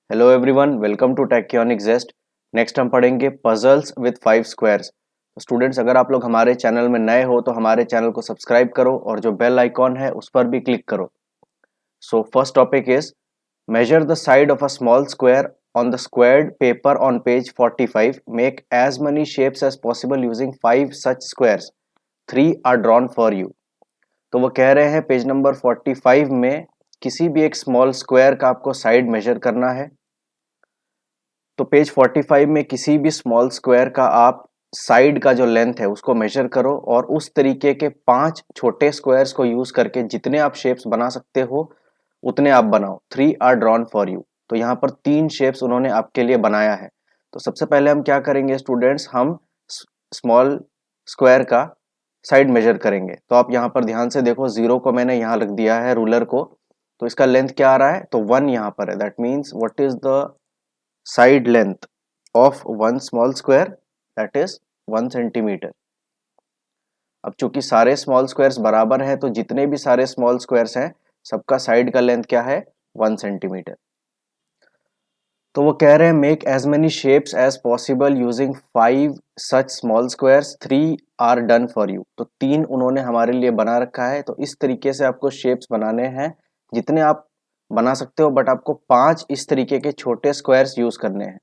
Hello everyone, welcome to टेक्योनिक जेस्ट। Next हम पढ़ेंगे पजल्स विद 5 स्क्वायर्स। तो स्टूडेंट्स, अगर आप लोग हमारे चैनल में नए हो तो हमारे चैनल को सब्सक्राइब करो और जो बेल आइकॉन है उस पर भी क्लिक करो। So first topic is measure the side of a small square on the squared paper on page 45. Make as many shapes as possible using 5 such squares. 3 are drawn for you. तो वो कह रहे हैं page number 45 में किसी भी एक small square का आपको साइड मेजर करना है। तो पेज 45 में किसी भी स्मॉल स्क्वायर का आप साइड का जो लेंथ है उसको मेजर करो और उस तरीके के 5 छोटे स्क्वायर्स को यूज करके जितने आप शेप्स बना सकते हो उतने आप बनाओ। 3 आर ड्रॉन फॉर यू। तो यहाँ पर 3 शेप्स उन्होंने आपके लिए बनाया है। तो सबसे पहले हम क्या करेंगे स्टूडेंट्स, हम स्मॉल स्क्वायर का साइड मेजर करेंगे। तो आप यहाँ पर ध्यान से देखो, 0 को मैंने यहाँ रख दिया है रूलर को। तो इसका लेंथ क्या आ रहा है, तो 1 यहाँ पर है। That means what is the side length of one small square, that is 1 centimetre. अब चूंकि सारे स्मॉल स्क्वायर्स बराबर हैं तो जितने भी सारे स्मॉल स्क्वायर्स हैं सबका साइड का लेंथ क्या है, 1 सेंटीमीटर। तो वो कह रहे हैं make as many shapes as possible using 5 such small squares, 3 are done for you. तो 3 उन्होंने हमारे लिए बना रखा है। तो इस तरीके से आपको शेप्स बनाने हैं, जितने आप बना सकते हो, बट आपको 5 इस तरीके के छोटे स्क्वायर्स यूज करने हैं।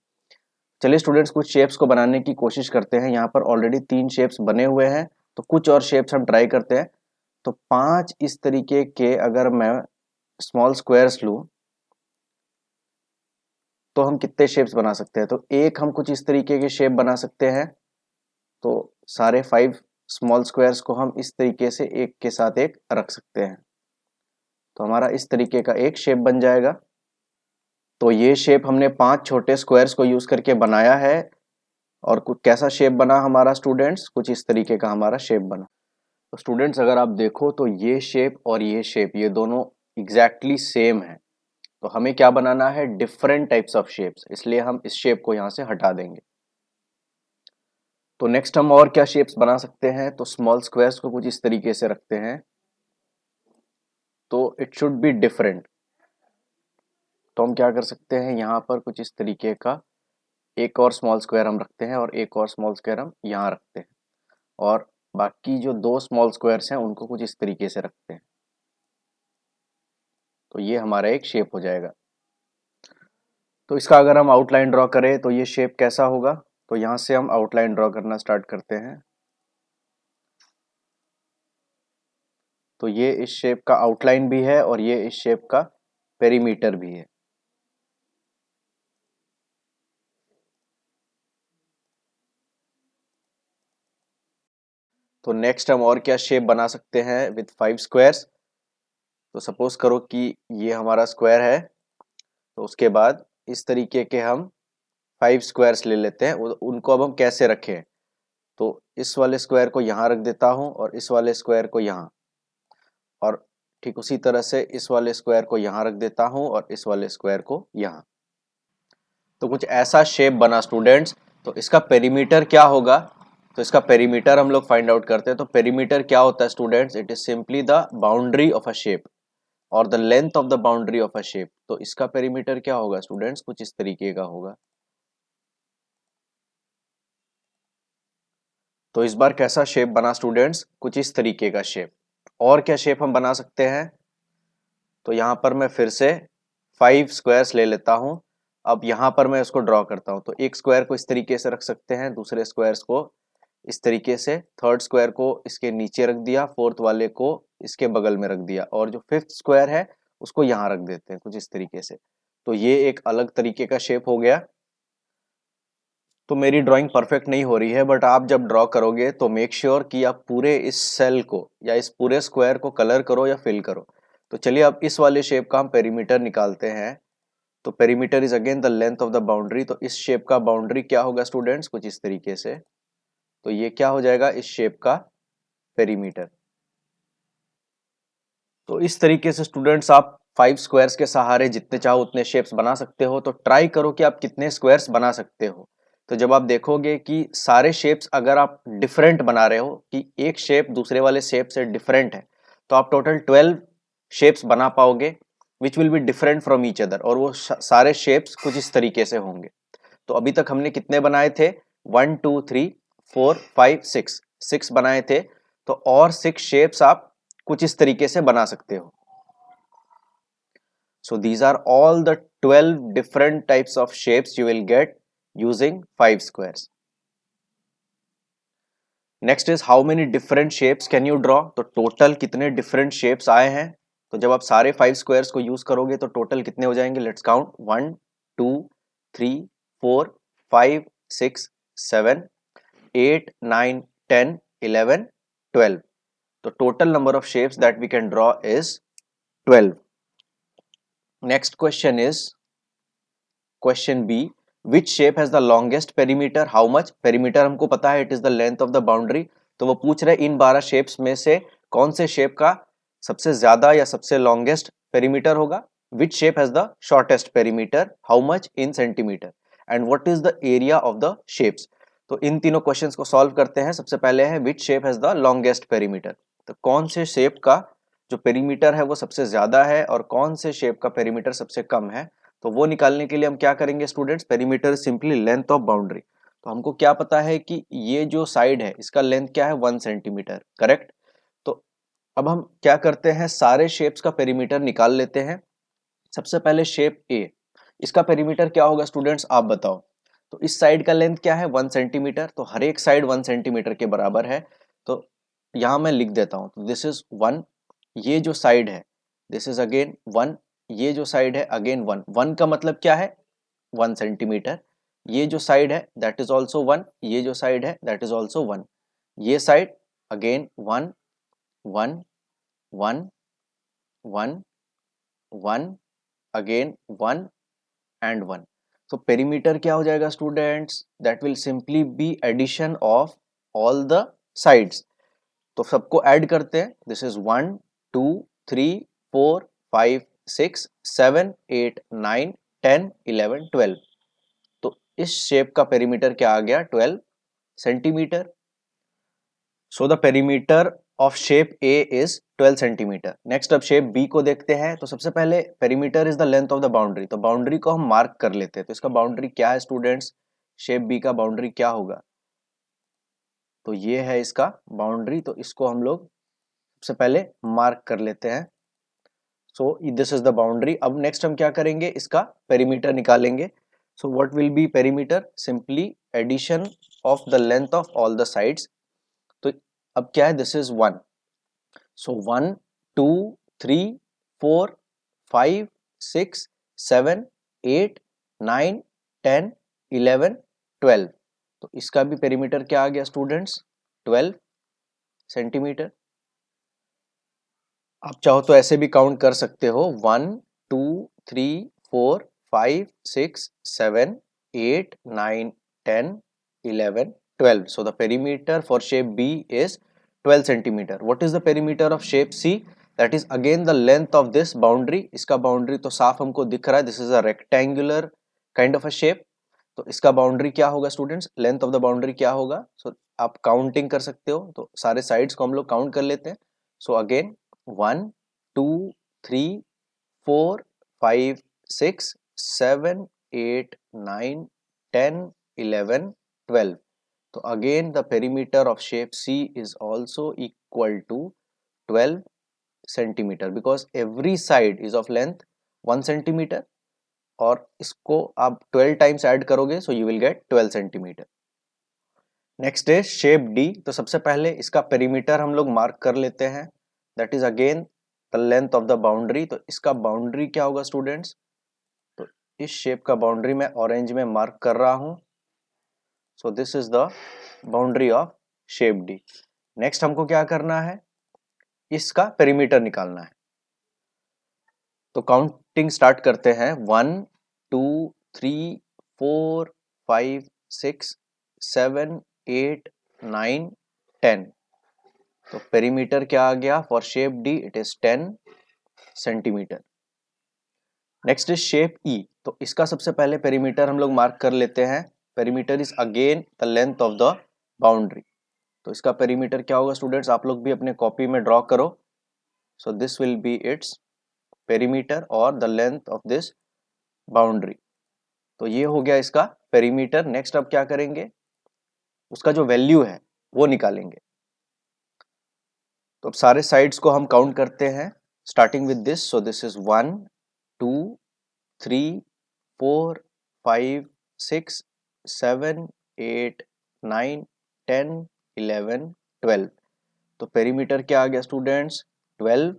चलिए स्टूडेंट्स, कुछ शेप्स को बनाने की कोशिश करते हैं। यहाँ पर ऑलरेडी 3 शेप्स बने हुए हैं, तो कुछ और शेप्स हम ट्राई करते हैं। तो 5 इस तरीके के अगर मैं स्मॉल स्क्वायर्स लूं तो हम कितने शेप्स बना सकते हैं, तो एक हम कुछ इस तरीके के शेप बना सकते हैं। तो सारे 5 स्मॉल स्क्वायर्स को हम इस तरीके से एक के साथ एक रख सकते हैं। तो हमारा इस तरीके का एक शेप बन जाएगा। तो ये शेप हमने 5 छोटे स्क्वायर्स को यूज करके बनाया है। और कुछ कैसा शेप बना हमारा स्टूडेंट्स, कुछ इस तरीके का हमारा शेप बना। तो स्टूडेंट्स, अगर आप देखो तो ये शेप और ये शेप, ये दोनों एग्जैक्टली सेम है। तो हमें क्या बनाना है, डिफरेंट टाइप्स ऑफ शेप्स, इसलिए हम इस शेप को यहां से हटा देंगे। तो नेक्स्ट हम और क्या शेप्स बना सकते हैं, तो स्मॉल स्क्वायर्स को कुछ इस तरीके से रखते हैं, तो इट शुड बी डिफरेंट। तो हम क्या कर सकते हैं, यहाँ पर कुछ इस तरीके का एक और स्मॉल स्क्वायर हम रखते हैं और एक और स्मॉल स्क्वायर हम यहाँ रखते हैं, और बाकी जो 2 स्मॉल स्क्वायर्स हैं उनको कुछ इस तरीके से रखते हैं। तो ये हमारा एक शेप हो जाएगा। तो इसका अगर हम आउटलाइन ड्रॉ करें तो ये शेप कैसा होगा, तो यहाँ से हम आउटलाइन ड्रॉ करना स्टार्ट करते हैं। तो ये इस शेप का आउटलाइन भी है और ये इस शेप का पेरीमीटर भी है। तो नेक्स्ट हम और क्या शेप बना सकते हैं विथ 5 स्क्वायर्स। तो सपोज करो कि ये हमारा स्क्वायर है, तो उसके बाद इस तरीके के हम 5 स्क्वायर्स ले लेते हैं। उनको अब हम कैसे रखें, तो इस वाले स्क्वायर को यहाँ रख देता हूँ और इस वाले स्क्वायर को यहाँ, और ठीक उसी तरह से इस वाले स्क्वायर को यहाँ रख देता हूँ और इस वाले स्क्वायर को यहाँ। तो कुछ ऐसा शेप बना स्टूडेंट्स। तो इसका पेरीमीटर क्या होगा, तो इसका पेरीमीटर हम लोग फाइंड आउट करते हैं। तो पेरीमीटर क्या होता है students, it is simply the boundary of a shape और the length of the boundary of a shape. तो इसका पेरीमीटर क्या होगा स्टूडेंट्स, कुछ इस तरीके का होगा। तो इस बार कैसा शेप बना स्टूडेंट्स, कुछ इस तरीके का शेप। और क्या शेप हम बना सकते हैं, तो यहाँ पर मैं फिर से 5 स्क्वायर्स ले लेता हूँ। अब यहाँ पर मैं इसको ड्रॉ करता हूँ। तो एक स्क्वायर को इस तरीके से रख सकते हैं, दूसरे स्क्वायर्स को इस तरीके से, थर्ड स्क्वायर को इसके नीचे रख दिया, फोर्थ वाले को इसके बगल में रख दिया, और जो फिफ्थ स्क्वायर है उसको यहाँ रख देते हैं कुछ इस तरीके से। तो ये एक अलग तरीके का शेप हो गया। तो मेरी ड्राइंग परफेक्ट नहीं हो रही है, बट आप जब ड्रॉ करोगे तो मेक श्योर कि आप पूरे इस सेल को या इस पूरे स्क्वायर को कलर करो या फिल करो। तो चलिए अब इस वाले शेप का हम पेरीमीटर निकालते हैं। तो perimeter is again the length of the boundary. तो इस शेप का बाउंड्री क्या होगा स्टूडेंट्स, कुछ इस तरीके से। तो ये क्या हो जाएगा, इस शेप का पेरीमीटर। तो इस तरीके से स्टूडेंट्स आप 5 स्क्वायर्स के सहारे जितने चाहो उतने शेप्स बना सकते हो। तो ट्राई करो कि आप कितने स्क्वायर्स बना सकते हो। तो जब आप देखोगे कि सारे शेप्स अगर आप डिफरेंट बना रहे हो, कि एक शेप दूसरे वाले शेप से डिफरेंट है, तो आप टोटल 12 शेप्स बना पाओगे। Which will be different from each other, और वो सारे शेप्स कुछ इस तरीके से होंगे। तो अभी तक हमने कितने बनाए थे, 1 2 3 4 5 6, 6 बनाए थे। तो और 6 शेप्स आप कुछ इस तरीके से बना सकते हो। So these are all the 12 different types of shapes you will get using 5 squares. Next is how many different shapes can you draw? तो total कितने different shapes आए हैं? तो जब आप सारे 5 squares को use करोगे तो total कितने हो जाएंगे? Let's count 1 2 3 4 5 6 7 8 9 10 11 12. The total number of shapes that we can draw is 12. Next question is question B. Which shape has the longest perimeter? How much? Perimeter हमको पता है, it is the length of the boundary. तो वो पूछ रहे इन 12 shapes में से कौन से शेप का सबसे ज्यादा या सबसे longest perimeter होगा? Which shape has the shortest perimeter? How much in centimeter? And what is the area of the shapes? तो इन तीनों क्वेश्चंस को सॉल्व करते हैं। सबसे पहले है which shape has the longest perimeter? तो कौन से शेप का जो पेरीमीटर है वो सबसे ज्यादा है और कौन से शेप का पेरीमीटर सबसे कम है? तो वो निकालने के लिए हम क्या करेंगे students, perimeter simply length of boundary. तो हमको क्या पता है कि ये जो साइड है इसका लेंथ क्या है, 1 सेंटीमीटर, करेक्ट। तो अब हम क्या करते हैं, सारे शेप्स का पेरीमीटर निकाल लेते हैं। सबसे पहले शेप ए, इसका पेरीमीटर क्या होगा स्टूडेंट्स, आप बताओ। तो इस साइड का लेंथ क्या है, 1 सेंटीमीटर, तो हर एक साइड 1 सेंटीमीटर के बराबर है। तो यहां मैं लिख देता हूं, तो दिस इज 1, ये जो साइड है दिस इज अगेन 1, ये जो साइड है अगेन 1, 1 का मतलब क्या है, 1 सेंटीमीटर। ये जो साइड है दैट इज ऑल्सो 1, ये जो साइड है दैट इज ऑल्सो 1, ये साइड अगेन 1 1 1 1 1 अगेन 1 एंड 1। तो पेरीमीटर क्या हो जाएगा students, that will simply be addition of all the sides. तो सबको ऐड करते हैं, दिस इज 1 2 3 4 5 6 7 8 9 10 11 12। तो इस शेप का पेरीमीटर क्या आ गया, 12 centimetre. So the perimeter of shape A is 12 centimetre. Next अब शेप बी को देखते हैं। तो सबसे पहले perimeter is the length of the boundary, तो बाउंड्री को हम मार्क कर लेते हैं। तो इसका बाउंड्री क्या है स्टूडेंट्स, शेप बी का बाउंड्री क्या होगा, तो ये है इसका बाउंड्री। तो इसको हम लोग सबसे पहले मार्क कर लेते हैं। So this is the boundary. अब नेक्स्ट हम क्या करेंगे, इसका पेरीमीटर निकालेंगे। So what will be perimeter, simply addition of the length of all the sides. तो अब क्या है, दिस इज 1, सो 1 2 3 4 5 6 7 8 9 10 11 12। तो इसका भी पेरीमीटर क्या आ गया स्टूडेंट्स, 12 सेंटीमीटर। आप चाहो तो ऐसे भी काउंट कर सकते हो, 1 2 3 4 5 6 7 8 9 10 11 12। So the perimeter for shape B is 12 centimeter. What is the perimeter of shape C? That is again the length of this boundary. इसका बाउंड्री तो साफ हमको दिख रहा है, this is a rectangular kind of a shape. तो इसका boundary क्या होगा students, length of the boundary क्या होगा। सो आप काउंटिंग कर सकते हो, तो सारे साइड्स को हम लोग काउंट कर लेते हैं। So again 1 2 3 4 5 6 7 8 9 10 11 12। तो again the perimeter of shape C is also equal to 12 centimetre, because every side is of length 1 centimetre, और इसको आप 12 टाइम्स ऐड करोगे, so you will get 12 centimetre. Next है शेप डी। तो सबसे पहले इसका पेरीमीटर हम लोग मार्क कर लेते हैं, that is again the length of the boundary. तो इसका बाउंड्री क्या होगा स्टूडेंट्स, तो इस शेप का बाउंड्री मैं ऑरेंज में मार्क कर रहा हूं। सो this is the boundary of shape D. Next हमको क्या करना है, इसका पेरीमीटर निकालना है। तो काउंटिंग स्टार्ट करते हैं, 1 2 3 4 5 6 7 8 9 10। तो पेरीमीटर क्या आ गया for shape D, it is 10 centimetre. Next is shape E. तो इसका सबसे पहले पेरीमीटर हम लोग मार्क कर लेते हैं। Perimeter is again the length of the boundary. तो इसका पेरीमीटर क्या होगा स्टूडेंट्स, आप लोग भी अपने कॉपी में ड्रॉ करो। So this will be it's perimeter or the length of this boundary. तो ये हो गया इसका perimeter. Next अब क्या करेंगे, उसका जो वैल्यू है वो निकालेंगे. तो अब सारे साइड्स को हम काउंट करते हैं starting with this. So this is 1 2 3 4 5 6 7 8 9 10 11 12. तो पेरीमीटर क्या आ गया students, 12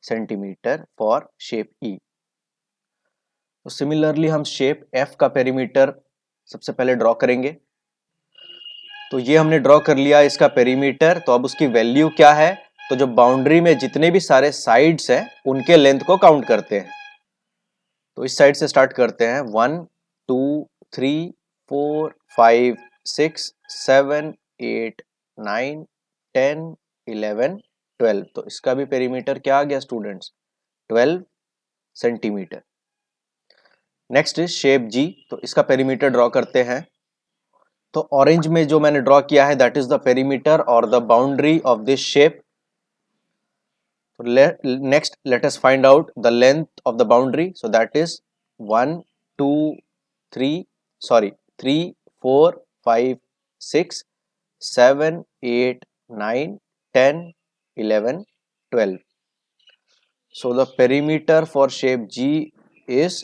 centimetre for shape E. तो सिमिलरली हम शेप एफ का पेरीमीटर सबसे पहले ड्रॉ करेंगे. तो ये हमने ड्रॉ कर लिया इसका पेरीमीटर. तो अब उसकी वैल्यू क्या है, तो जो बाउंड्री में जितने भी सारे साइड्स हैं उनके लेंथ को काउंट करते हैं. तो इस साइड से स्टार्ट करते हैं. 1 2 3 4 5 6 7 8 9 10 11 12. तो इसका भी पेरीमीटर क्या आ गया students, 12 centimetre. Next is shape G. तो इसका पेरीमीटर ड्रॉ करते हैं. तो ऑरेंज में जो मैंने ड्रॉ किया है दैट इज द पेरीमीटर और the boundary of this shape. Next let us find out the length of the boundary. So that is 1 2 3 4 5 6 7 8 9 10 11 12. So the perimeter for shape G is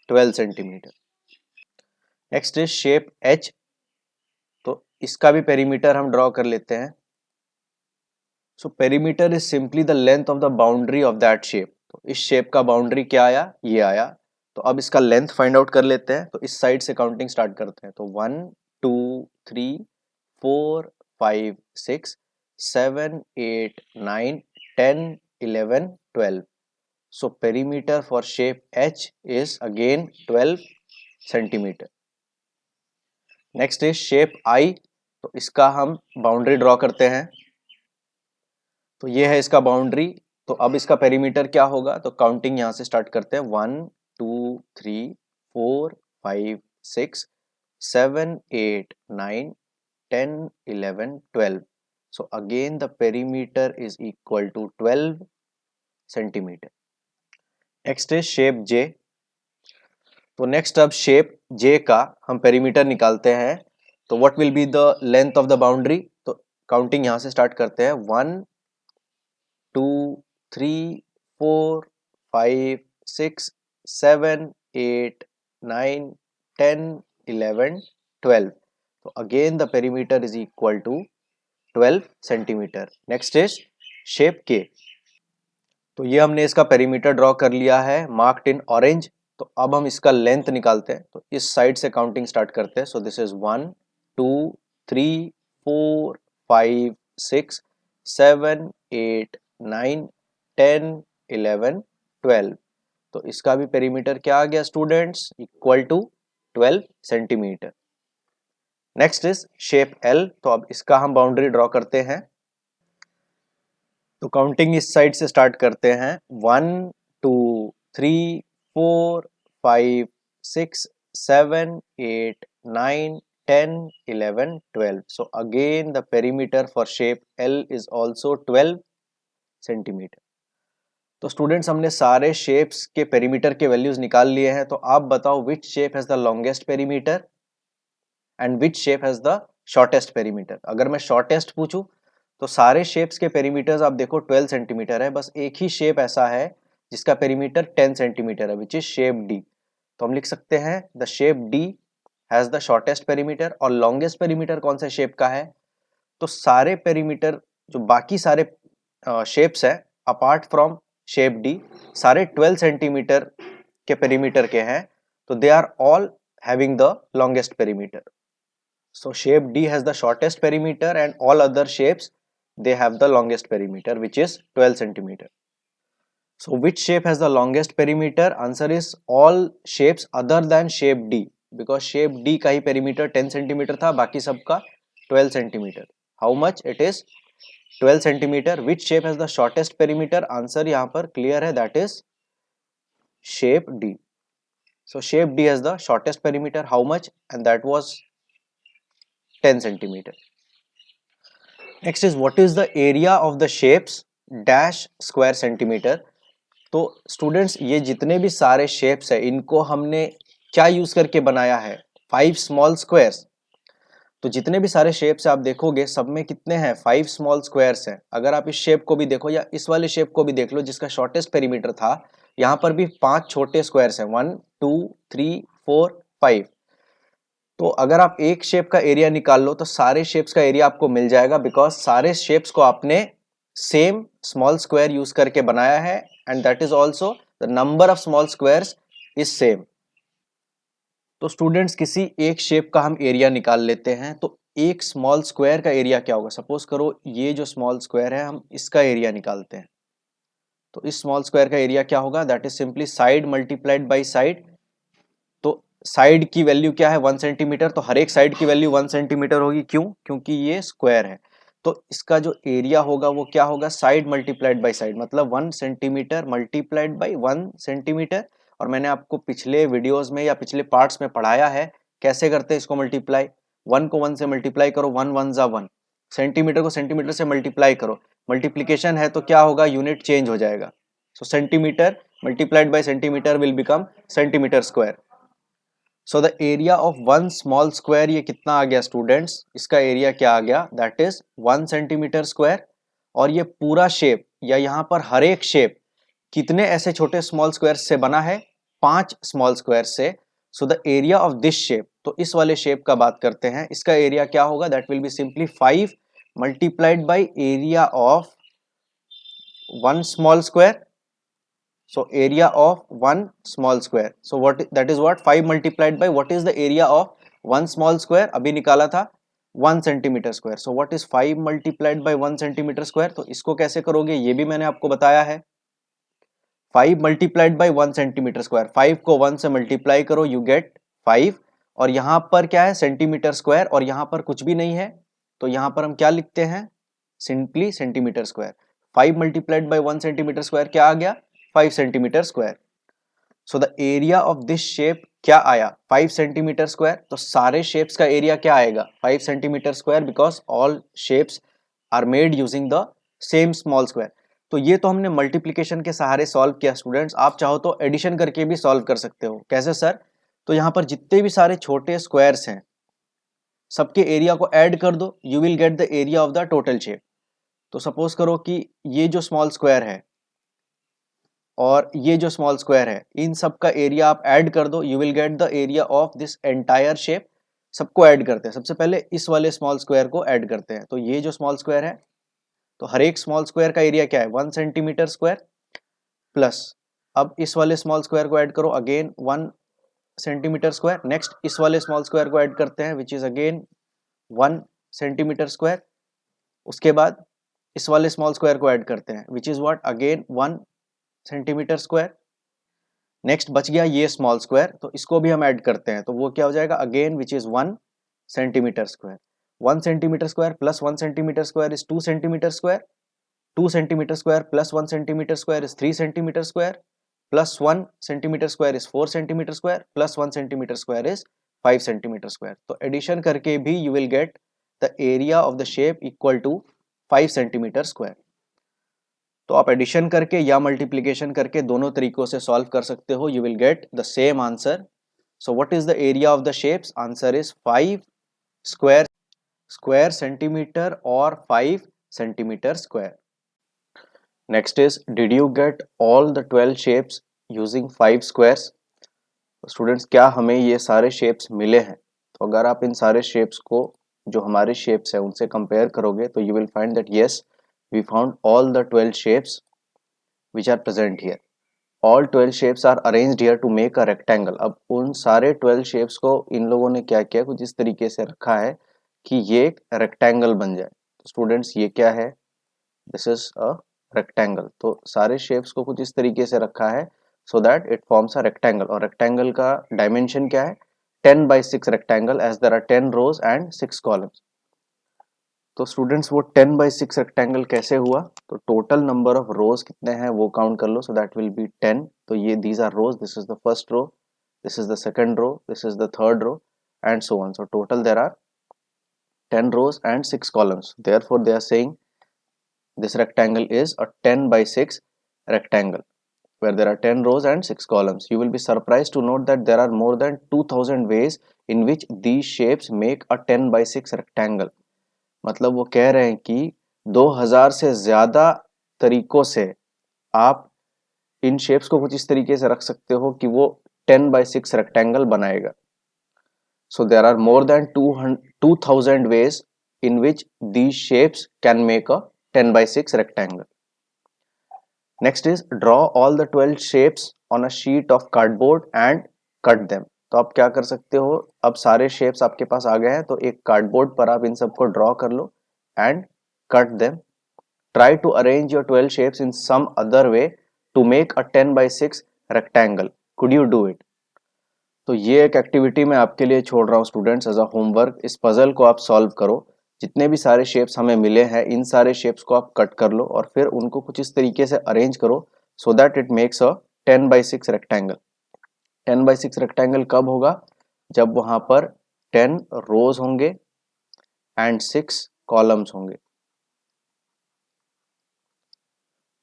12 centimeter. Next is shape H. तो इसका भी perimeter हम draw कर लेते हैं. So perimeter is simply the length of the boundary of that shape. तो इस shape का बाउंड्री क्या आया, ये आया. तो अब इसका लेंथ फाइंड आउट कर लेते हैं. तो इस साइड से काउंटिंग स्टार्ट करते हैं. तो 1 2 3 4 5 6 7 8 9 10 11 12. So perimeter for shape H is again 12 centimeter. Next is shape I. तो इसका हम बाउंड्री ड्रॉ करते हैं. तो ये है इसका बाउंड्री. तो अब इसका पेरीमीटर क्या होगा, तो काउंटिंग यहाँ से स्टार्ट करते हैं. 1 2 3 4 5 6 7 8 9 10 11 12. So again the perimeter is equal to 12 centimeter. Next है शेप जे. तो नेक्स्ट अब शेप जे का हम पेरीमीटर निकालते हैं. तो what will be the length of the boundary. तो काउंटिंग यहां से स्टार्ट करते हैं. 1 2 3 4 5 6 7 8 9 10 11 12. तो again the perimeter is equal to 12 centimetre. Next is shape K. तो ये हमने इसका पेरीमीटर ड्रॉ कर लिया है मार्क्ड इन ऑरेंज. तो अब हम इसका लेंथ निकालते हैं. तो इस साइड से काउंटिंग स्टार्ट करते हैं. So this is 1 2 3 4 5 6 7 8 9 10 11 12. तो इसका भी पेरीमीटर क्या आ गया students, equal to 12 centimetre. Next is shape L. तो अब इसका हम बाउंड्री ड्रॉ करते हैं. तो काउंटिंग इस साइड से स्टार्ट करते हैं. 1 2 3 4 5 6 7 8 9 10 11 12. So again the perimeter for shape L is also 12 centimetre. तो स्टूडेंट्स हमने सारे शेप्स के पेरीमीटर के वैल्यूज निकाल लिए हैं. तो आप बताओ which shape has the longest perimeter and which shape has the shortest perimeter. अगर मैं शॉर्टेस्ट पूछूं तो सारे शेप्स के पेरीमीटर्स आप देखो 12 सेंटीमीटर है. बस एक ही शेप ऐसा है जिसका पेरीमीटर 10 सेंटीमीटर है, विच इज शेप डी. तो हम लिख सकते हैं the shape D has the shortest perimeter. और लॉन्गेस्ट पेरीमीटर कौन सा शेप का है, तो सारे पेरीमीटर जो बाकी सारे शेप्स है अपार्ट फ्रॉम शेप डी सारे 12 सेंटीमीटर के पेरीमीटर के हैं. तो they are all having the longest perimeter. So shape D has the shortest perimeter and all other shapes they have the longest perimeter which is 12 centimeter. So which shape has the longest perimeter? Answer is all shapes other than shape D because shape D का ही perimeter 10 centimeter था, बाकी सबका 12 centimeter. How much it is? 12 centimeter. Which shape has the shortest perimeter? Answer यहाँ पर clear है, that is shape D. So shape D has the shortest perimeter. How much? And that was 10 centimeter. Next is what is the area of the shapes dash square centimeter. तो students ये जितने भी सारे shapes है इनको हमने क्या use करके बनाया है, 5 स्मॉल स्क्वायर्स। तो जितने भी सारे शेप्स आप देखोगे सब में कितने हैं, 5 स्मॉल स्क्वायर्स हैं। अगर आप इस शेप को भी देखो या इस वाले शेप को भी देख लो जिसका शॉर्टेस्ट पेरीमीटर था, यहाँ पर भी 5 छोटे स्क्वायर्स हैं, 1 2 3 4 5। तो अगर आप एक शेप का एरिया निकाल लो तो सारे शेप्स का एरिया आपको मिल जाएगा, बिकॉज सारे शेप्स को आपने सेम स्मॉल स्क्वायर यूज करके बनाया है, and that is also the number of small squares is same. तो स्टूडेंट्स किसी एक शेप का हम एरिया निकाल लेते हैं, तो एक स्मॉल स्क्वायर का एरिया क्या होगा, सपोज करो ये जो स्मॉल स्क्वायर है हम इसका एरिया निकालते हैं। तो इस स्मॉल स्क्वायर का एरिया क्या होगा, that is simply side multiplied by side. तो साइड की वैल्यू क्या है, 1 सेंटीमीटर, तो हर एक साइड की वैल्यू 1 सेंटीमीटर होगी, क्यों, क्योंकि ये स्क्वायर है। तो इसका जो एरिया होगा वो क्या होगा, साइड मल्टीप्लाइड बाई साइड, मतलब 1 सेंटीमीटर मल्टीप्लाइड बाई 1 सेंटीमीटर। और मैंने आपको पिछले वीडियोस में या पिछले पार्ट्स में पढ़ाया है कैसे करते हैं इसको मल्टीप्लाई। 1 को 1 से मल्टीप्लाई करो, 1 1 जा 1, सेंटीमीटर को सेंटीमीटर से मल्टीप्लाई करो, मल्टीप्लीकेशन है तो क्या होगा, यूनिट चेंज हो जाएगा। So centimetre multiplied by centimetre will become centimetre square. So the area of 1 small square ये कितना आ गया स्टूडेंट्स, इसका एरिया क्या आ गया, दैट इज 1 सेंटीमीटर स्क्वायर। और ये पूरा शेप या यहाँ पर हर एक शेप कितने ऐसे छोटे स्मॉल स्क्वायर से बना है, 5 स्मॉल स्क्वायर से। सो the area of this shape, तो इस वाले शेप का बात करते हैं, इसका एरिया क्या होगा, that will be simply 5 multiplied by area of 1 small square. So area of one small square. So what that is what 5 multiplied by what is the area of one small square, अभी निकाला था 1 centimetre square. So what is 5 multiplied by 1 centimetre square, तो इसको कैसे करोगे ये भी मैंने आपको बताया है। 5 multiplied by 1 सेंटीमीटर स्क्वायर, 5 को 1 से मल्टीप्लाई करो यू गेट 5। और यहाँ पर क्या है, सेंटीमीटर स्क्वायर, और यहाँ पर कुछ भी नहीं है, तो यहाँ पर हम क्या लिखते हैं, simply centimetre square. 5 multiplied by 1 centimetre square क्या आ गया, 5 centimetre square. So the area of this shape क्या आया, 5 सेंटीमीटर स्क्वायर। तो सारे शेप्स का एरिया क्या आएगा, 5 centimetre square, because all shapes are made using the same small square. तो ये तो हमने मल्टीप्लिकेशन के सहारे सॉल्व किया स्टूडेंट्स। आप चाहो तो एडिशन करके भी सॉल्व कर सकते हो, कैसे सर, तो यहाँ पर जितने भी सारे छोटे स्क्वायर्स हैं सबके एरिया को ऐड कर दो, you will get the area of the total shape. तो सपोज करो कि ये जो स्मॉल स्क्वायर है और ये जो स्मॉल स्क्वायर है, इन सब का एरिया आप ऐड कर दो, you will get the area of this entire shape. सबको ऐड करते हैं, सबसे पहले इस वाले स्मॉल स्क्वायर को ऐड करते हैं। तो ये जो स्मॉल स्क्वायर है, तो हर एक स्मॉल स्क्वायर का एरिया क्या है, 1 सेंटीमीटर स्क्वायर, प्लस अब इस वाले स्मॉल स्क्वायर को ऐड करो, अगेन 1 सेंटीमीटर स्क्वायर। नेक्स्ट इस वाले स्मॉल स्क्वायर को ऐड करते हैं, which is again 1 centimetre square. उसके बाद इस वाले स्मॉल स्क्वायर को ऐड करते हैं, which is what, again 1 centimetre square. Next बच गया ये स्मॉल स्क्वायर, तो इसको भी हम ऐड करते हैं, तो वो क्या हो जाएगा, again which is 1 centimetre square. 1 centimetre square plus 1 centimetre square is 2 centimetre square. 2 centimetre square plus 1 centimetre square is 3 centimetre square, plus 1 centimetre square is 4 centimetre square, plus 1 centimetre square is 5 centimetre square. तो addition करके भी you will get the area of the shape equal to 5 centimetre square. तो आप addition करके या multiplication करके दोनों तरीकों से सॉल्व कर सकते हो, you will get the same answer. So what is the area of the shapes, answer is 5 square centimetre और 5 centimetre square. Next is, did you get all the 12 shapes using 5 squares. Students क्या हमें ये सारे shapes मिले हैं, तो अगर आप इन सारे शेप्स को जो हमारे शेप्स है उनसे कंपेयर करोगे तो you will find that yes we found all the 12 shapes which are present here. All 12 shapes are arranged here to make a rectangle. अब उन सारे 12 shapes को इन लोगों ने क्या किया, कुछ इस तरीके से रखा है कि ये एक रेक्टेंगल बन जाए। तो स्टूडेंट्स ये क्या है, दिस इज अ रेक्टेंगल। तो सारे शेप्स को कुछ इस तरीके से रखा है so that it forms a rectangle. और रेक्टेंगल का डायमेंशन क्या है, 10 by 6 rectangle, as there are 10 rows and 6 columns. तो स्टूडेंट्स वो 10 by 6 रेक्टेंगल कैसे हुआ, तो टोटल नंबर ऑफ रोज कितने हैं वो काउंट कर लो, सो दैट विल बी 10। तो ये these are rows, this is the first row, this is the second row, this is the third row and so on. So total there are 10 rows and 6 columns. Therefore they are saying this rectangle is a 10 by 6 rectangle. where there are 10 rows and 6 columns. You will be surprised to note that there are more than 2000 ways in which these shapes make a 10 by 6 rectangle. मतलब वो कह रहे हैं कि 2000 से ज्यादा तरीकों से आप इन शेप्स को कुछ इस तरीके से रख सकते हो कि वो 10 by 6 रेक्टेंगल बनाएगा. So there are more than 2000 ways in which these shapes can make a 10 by 6 rectangle. Next is draw all the 12 shapes on a sheet of cardboard and cut them. तो आप क्या कर सकते हो, अब सारे shapes आपके पास आ गए हैं तो एक कार्डबोर्ड पर आप इन सबको ड्रॉ कर लो and cut them. Try to arrange your 12 shapes in some other way to make a 10 by 6 rectangle. Could you do it? तो ये एक एक्टिविटी मैं आपके लिए छोड़ रहा हूँ स्टूडेंट्स एज अ होमवर्क. इस पजल को आप सॉल्व करो. जितने भी सारे शेप्स हमें मिले हैं इन सारे शेप्स को आप कट कर लो और फिर उनको कुछ इस तरीके से अरेंज करो सो that it makes a 10 by 6 rectangle. 10 by 6 rectangle कब होगा? जब वहां पर 10 रोज होंगे एंड 6 कॉलम्स होंगे.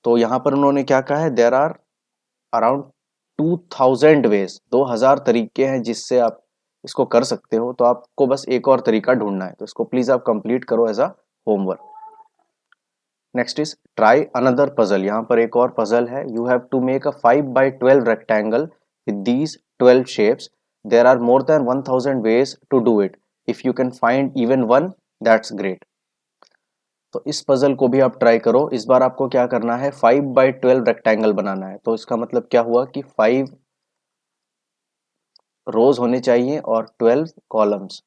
तो यहां पर उन्होंने क्या कहा है, देयर आर अराउंड 2000 वेज, 2000 तरीके हैं जिससे आप इसको कर सकते हो. तो आपको बस एक और तरीका ढूंढना है, तो इसको प्लीज आप कंप्लीट करो as a homework. Next is try another puzzle. यहाँ पर एक और पजल है. You have to make a 5 by 12 rectangle with these 12 shapes. There are more than 1000 ways to do it. If you can find even one that's great. तो इस puzzle को भी आप ट्राई करो. इस बार आपको क्या करना है, 5 by 12 रेक्टेंगल बनाना है. तो इसका मतलब क्या हुआ कि 5 रोज होने चाहिए और 12 कॉलम्स.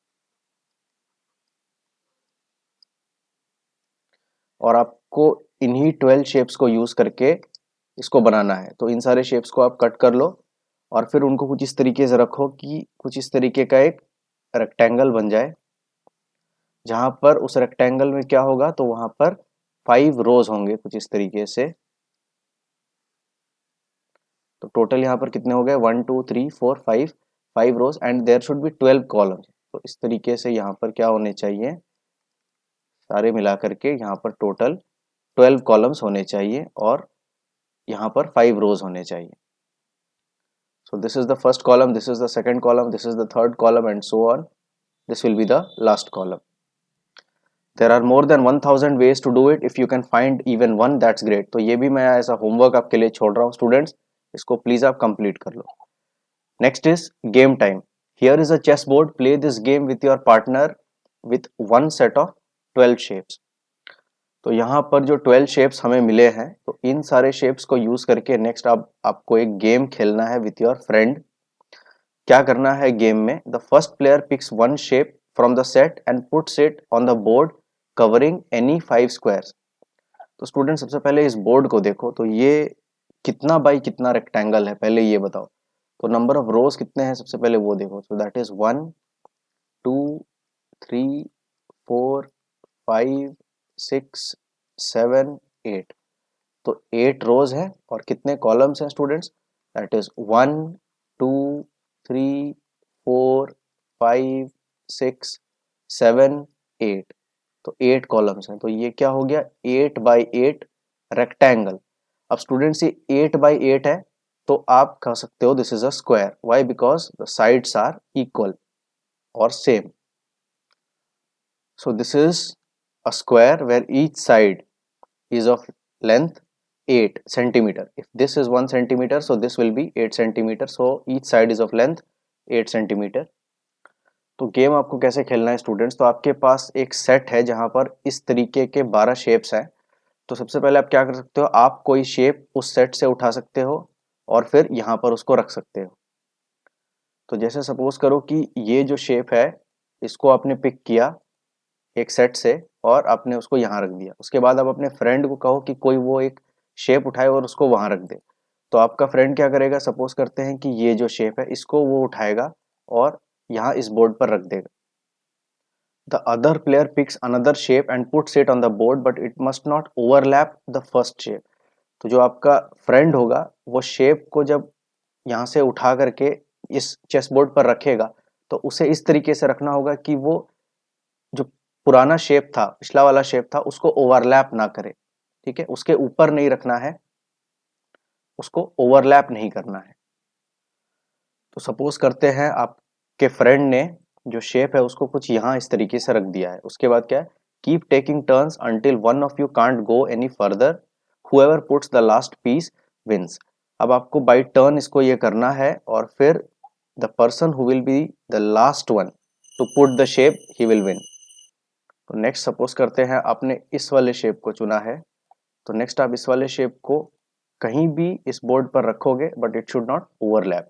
और आपको इन्हीं 12 शेप्स को यूज करके इसको बनाना है. तो इन सारे शेप्स को आप कट कर लो और फिर उनको कुछ इस तरीके से रखो कि कुछ इस तरीके का एक रेक्टेंगल बन जाए. जहां पर उस रेक्टेंगल में क्या होगा, तो वहां पर 5 रोज होंगे कुछ इस तरीके से. तो टोटल यहाँ पर कितने हो गए, 1 2 3 4 5 rows and there should be 12 columns. तो इस तरीके से यहाँ पर क्या होने चाहिए, सारे मिला करके यहाँ पर टोटल 12 कॉलम्स होने चाहिए और यहाँ पर 5 रोज होने चाहिए. So this is the first column, this is the second column, this is the third column and so on. This will be the last column. There are more than 1000 ways to do it. If you can find even one, that's great. तो ये भी मैं ऐसा homework आपके लिए छोड़ रहा हूँ स्टूडेंट्स. इसको प्लीज आप कंप्लीट कर लो. Next is game time. Here is a chess board. Play this game with your partner with one set of 12 shapes. तो यहाँ पर जो 12 शेप्स हमें मिले हैं, तो इन सारे शेप्स को यूज करके नेक्स्ट आपको एक गेम खेलना है विथ योर फ्रेंड. क्या करना है गेम में, the first player picks one shape from the set and puts it on the board covering any 5 squares. तो स्टूडेंट सबसे पहले इस बोर्ड को देखो. तो ये कितना बाई कितना रेक्टेंगल है पहले ये बताओ. तो नंबर ऑफ रोज कितने हैं सबसे पहले वो देखो. So that is 1 2 3 4 5 6 7 8. तो 8 रोज है और कितने कॉलम्स हैं स्टूडेंट्स, दैट इज 1 2 3 4 5 6 7 8. तो 8 कॉलम्स हैं. तो ये क्या हो गया, 8 by 8 रेक्टेंगल. अब स्टूडेंट्स ये 8 by 8 है तो आप कह सकते हो this is a square. Why? Because the sides are equal और same. So this is a square where each side is of length 8 centimeter. If this is 1 centimeter, so this will be 8 centimeter. So each side is of length 8 centimeter. तो game आपको कैसे खेलना है students, तो आपके पास एक set है जहां पर इस तरीके के 12 शेप्स हैं. तो सबसे पहले आप क्या कर सकते हो, आप कोई शेप उस सेट से उठा सकते हो और फिर यहाँ पर उसको रख सकते हो. तो जैसे सपोज करो कि ये जो शेप है इसको आपने पिक किया एक सेट से और आपने उसको यहाँ रख दिया. उसके बाद आप अपने फ्रेंड को कहो कि कोई वो एक शेप उठाए और उसको वहां रख दे. तो आपका फ्रेंड क्या करेगा, सपोज करते हैं कि ये जो शेप है इसको वो उठाएगा और यहाँ इस बोर्ड पर रख देगा. The other player picks another shape and puts it on the board but it must not overlap the first shape. तो जो आपका फ्रेंड होगा वो शेप को जब यहाँ से उठा करके इस चेस बोर्ड पर रखेगा तो उसे इस तरीके से रखना होगा कि वो जो पुराना शेप था, पिछला वाला शेप था, उसको ओवरलैप ना करे. ठीक है, उसके ऊपर नहीं रखना है. उसको ओवरलैप नहीं करना है। तो सपोज करते हैं आपके फ्रेंड ने जो शेप है उसको कुछ यहाँ इस तरीके से रख दिया है। उसके बाद क्या है, keep taking turns until one of you can't go any further, whoever puts the last piece wins. अब आपको बाई टर्न इसको ये करना है और फिर the person who will be the last one two put the shape he will win. तो next suppose करते हैं आपने इस वाले शेप को चुना है, तो नेक्स्ट आप इस वाले शेप को कहीं भी इस बोर्ड पर रखोगे but it should not overlap.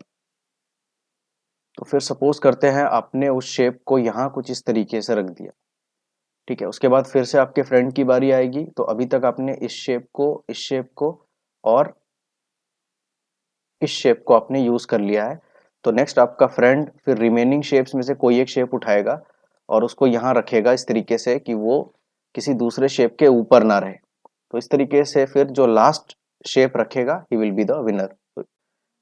तो फिर सपोज करते हैं आपने उस शेप को यहाँ कुछ इस तरीके से रख दिया, ठीक है। उसके बाद फिर से आपके फ्रेंड की बारी आएगी। तो अभी तक आपने इस शेप को, इस शेप को और इस शेप को आपने यूज कर लिया है। तो नेक्स्ट आपका फ्रेंड फिर रिमेनिंग शेप्स में से कोई एक शेप उठाएगा और उसको यहाँ रखेगा इस तरीके से कि वो किसी दूसरे शेप के ऊपर ना रहे। तो इस तरीके से फिर जो लास्ट शेप रखेगा he will be the winner.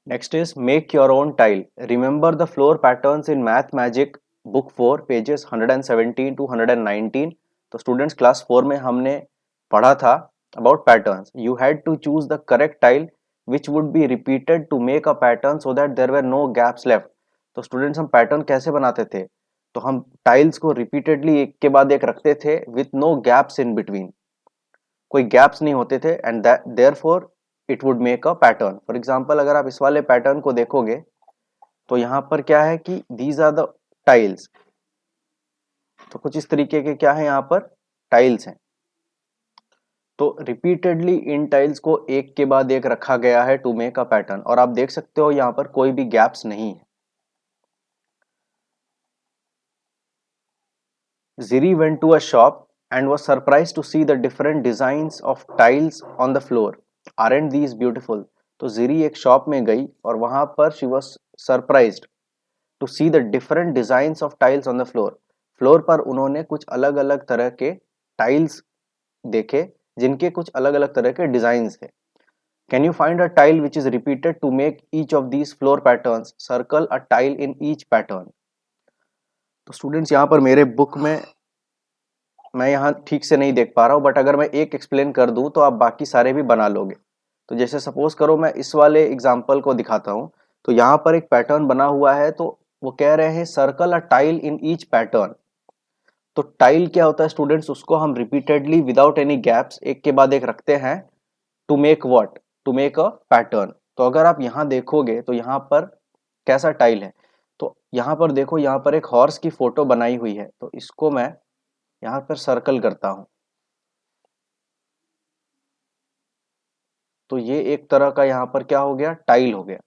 Next is make your own tile, remember the floor patterns in math magic book 4 pages 117 to 119। तो स्टूडेंट्स क्लास 4 में हमने पढ़ा था about patterns. You had to choose the correct tile which would be repeated to make a pattern so that there were no gaps left। तो students हम pattern कैसे बनाते थे, तो हम टाइल्स को रिपीटेडली एक के बाद एक रखते थे with no gaps in between, कोई गैप्स नहीं होते थे and therefore it would make a pattern. For example अगर आप इस वाले पैटर्न को देखोगे तो यहाँ पर क्या है कि दीज आर द टाइल्स। तो कुछ इस तरीके के क्या है यहाँ पर टाइल्स हैं। तो रिपीटेडली इन टाइल्स को एक के बाद एक रखा गया है टू मेक अ पैटर्न, और आप देख सकते हो यहाँ पर कोई भी गैप्स नहीं है। Ziri went to a shop and was surprised to see the different designs of tiles on the floor. Aren't these beautiful? तो Ziri एक शॉप में गई और वहां पर she was surprised to see the different designs of tiles on the floor. Floor पर उन्होंने कुछ अलग अलग तरह के टाइल्स देखे जिनके कुछ अलग अलग तरह के डिजाइन्स थे। Can you find a tile which is repeated to make each of these floor patterns? Circle a tile in each pattern. तो स्टूडेंट्स यहाँ पर मेरे बुक में मैं यहाँ ठीक से नहीं देख पा रहा हूँ, बट अगर मैं एक एक्सप्लेन कर दूँ तो आप बाकी सारे भी बना लोगे। तो जैसे सपोज करो मैं इस वाले एग्जाम्पल को दिखाता हूँ। तो यहाँ पर एक पैटर्न बना हुआ है, तो वो कह रहे हैं circle a tile in each pattern. तो टाइल क्या होता है स्टूडेंट्स, उसको हम रिपीटेडली विदाउट एनी गैप्स एक के बाद एक रखते हैं to make what, to make a pattern. तो अगर आप यहाँ देखोगे तो यहाँ पर कैसा टाइल है, तो यहाँ पर देखो, यहाँ पर एक हॉर्स की फोटो बनाई हुई है। तो इसको मैं यहाँ पर सर्कल करता हूं, तो ये एक तरह का यहाँ पर क्या हो गया, टाइल हो गया।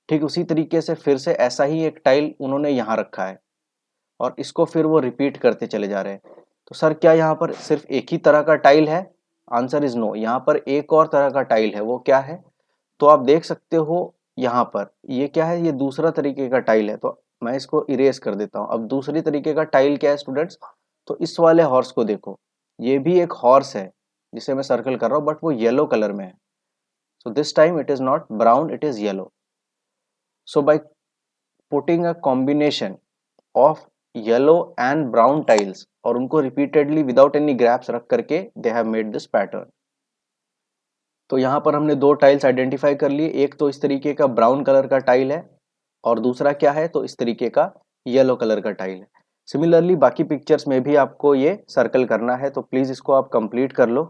ठीक उसी तरीके से फिर से ऐसा ही एक टाइल उन्होंने यहाँ रखा है और इसको फिर वो रिपीट करते चले जा रहे हैं। तो सर क्या यहाँ पर सिर्फ एक ही तरह का टाइल है? Answer is no. यहाँ पर एक और तरह का टाइल है, वो क्या है? तो आप देख सकते हो यहाँ पर ये क्या है, ये दूसरा तरीके का टाइल है। तो मैं इसको इरेज कर देता हूँ। अब दूसरी तरीके का टाइल क्या है स्टूडेंट्स, तो इस वाले हॉर्स को देखो, ये भी एक हॉर्स है जिसे मैं सर्कल कर रहा हूँ, बट वो येलो कलर में है। So this time it is not brown, it is yellow. So by putting a combination of yellow and brown tiles और उनको रिपीटेडली विदाउट एनी गैप्स रख करके they have made this pattern. तो यहाँ पर हमने दो टाइल्स आइडेंटिफाई कर लिए, एक तो इस तरीके का ब्राउन कलर का टाइल है और दूसरा क्या है, तो इस तरीके का येलो कलर का टाइल है। सिमिलरली बाकी पिक्चर्स में भी आपको ये सर्कल करना है, तो प्लीज इसको आप कंप्लीट कर लो।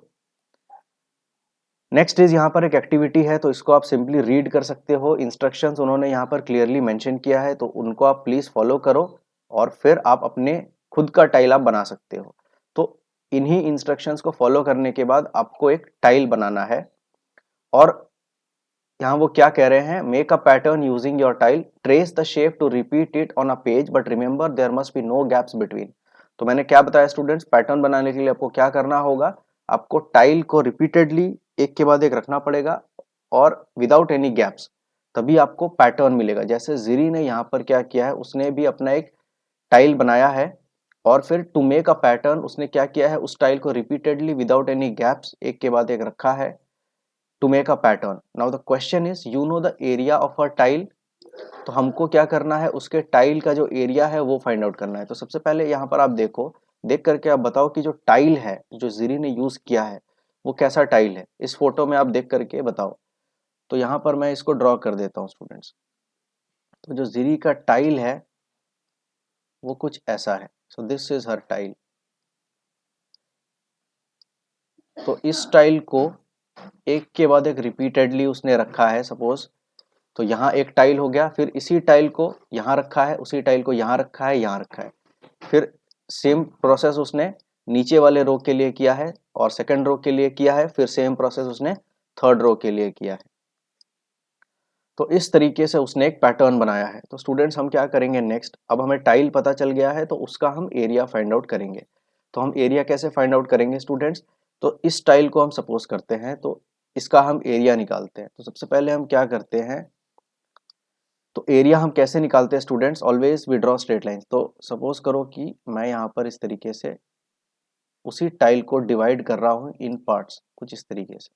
नेक्स्ट इज यहाँ पर एक एक्टिविटी है, तो इसको आप सिंपली रीड कर सकते हो। इंस्ट्रक्शंस उन्होंने यहाँ पर क्लियरली मेंशन किया है, तो उनको आप प्लीज फॉलो करो और फिर आप अपने खुद का टाइल आप बना सकते हो। तो इन्हीं इंस्ट्रक्शंस को फॉलो करने के बाद आपको एक टाइल बनाना है। और यहाँ वो क्या कह रहे हैं, make a pattern using your tile, trace the shape to repeat it on a page but remember there must be no gaps between. तो मैंने क्या बताया स्टूडेंट्स, पैटर्न बनाने के लिए आपको क्या करना होगा, आपको टाइल को रिपीटेडली एक के बाद एक रखना पड़ेगा और विदाउट एनी गैप्स, तभी आपको पैटर्न मिलेगा। जैसे जीरी ने यहाँ पर क्या किया है, उसने भी अपना एक टाइल बनाया है और फिर टू मेक अ पैटर्न उसने क्या किया है, उस टाइल को रिपीटेडली विदाउट एनी गैप्स एक के बाद एक रखा है to make a pattern. Now the question is, you know the area of a tile। तो हमको क्या करना है, उसके टाइल का जो एरिया है वो फाइंड आउट करना है। तो सबसे पहले यहाँ पर आप देखो, देख करके आप बताओ कि जो टाइल है जो जीरी ने यूज किया है वो कैसा टाइल है। इस फोटो में आप देख करके बताओ। तो यहाँ पर मैं इसको ड्रॉ कर देता हूँ स्टूडेंट्स। तो जो जीरी का टाइल है वो कुछ ऐसा है। सो दिस इज हर टाइल। तो इस टाइल को एक के बाद एक रिपीटेडली उसने रखा है सपोज। तो यहाँ एक टाइल हो गया, फिर इसी टाइल को यहाँ रखा है, उसी टाइल को यहाँ रखा है, यहाँ रखा है। फिर सेम प्रोसेस उसने नीचे वाले रो के लिए किया है और सेकंड रो के लिए किया है, फिर सेम प्रोसेस उसने थर्ड रो के लिए किया है। तो इस तरीके से उसने एक पैटर्न बनाया है। तो स्टूडेंट्स हम क्या करेंगे नेक्स्ट, अब हमें टाइल पता चल गया है तो उसका हम एरिया फाइंड आउट करेंगे। तो हम एरिया कैसे फाइंड आउट करेंगे स्टूडेंट्स, तो इस टाइल को हम सपोज करते हैं तो इसका हम एरिया निकालते हैं। तो सबसे पहले हम क्या करते हैं, तो एरिया हम कैसे निकालते हैं students, always we draw straight line. तो सपोज करो कि मैं यहाँ पर इस तरीके से उसी टाइल को डिवाइड कर रहा हूँ इन पार्ट्स, कुछ इस तरीके से।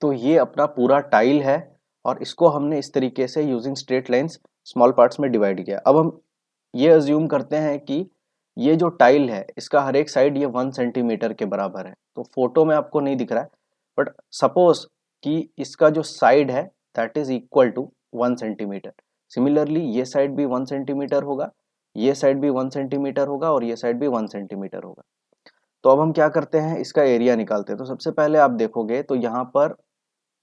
तो ये अपना पूरा टाइल है और इसको हमने इस तरीके से using straight lines small parts में डिवाइड किया। अब हम ये अज्यूम करते हैं कि ये जो टाइल है इसका हर एक साइड ये 1 सेंटीमीटर के बराबर है। तो फोटो में आपको नहीं दिख रहा है, बट सपोज कि इसका जो साइड है that is equal to 1 centimetre. Similarly ये साइड भी 1 सेंटीमीटर होगा, ये साइड भी 1 सेंटीमीटर होगा और ये साइड भी 1 सेंटीमीटर होगा। तो अब हम क्या करते हैं, इसका एरिया निकालते हैं। तो सबसे पहले आप देखोगे तो यहाँ पर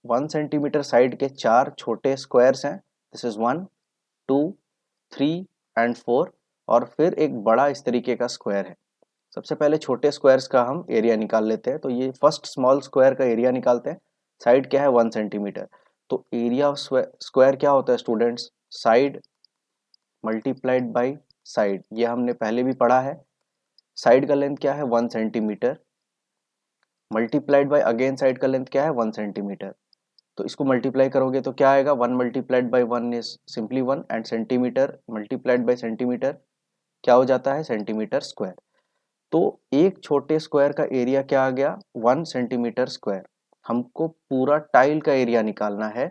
1 सेंटीमीटर साइड के 4 छोटे स्क्वायर्स हैं। दिस इज 1 2 3 एंड 4 और फिर एक बड़ा इस तरीके का स्क्वायर है। सबसे पहले छोटे स्क्वायर्स का हम एरिया निकाल लेते हैं। तो ये फर्स्ट स्मॉल स्क्वायर का एरिया निकालते हैं। साइड क्या है 1 सेंटीमीटर। तो एरिया ऑफ स्क्वायर क्या होता है students, side multiplied by side. ये हमने पहले भी पढ़ा है। साइड का लेंथ क्या है 1 centimetre multiplied by again side का लेंथ क्या है 1 सेंटीमीटर। तो इसको मल्टीप्लाई करोगे तो क्या आएगा, 1 multiplied by 1 is simply 1 and centimetre multiplied by centimetre क्या हो जाता है सेंटीमीटर स्क्वायर। तो एक छोटे स्क्वायर का एरिया क्या आ गया 1 सेंटीमीटर स्क्वायर। हमको पूरा टाइल का एरिया निकालना है।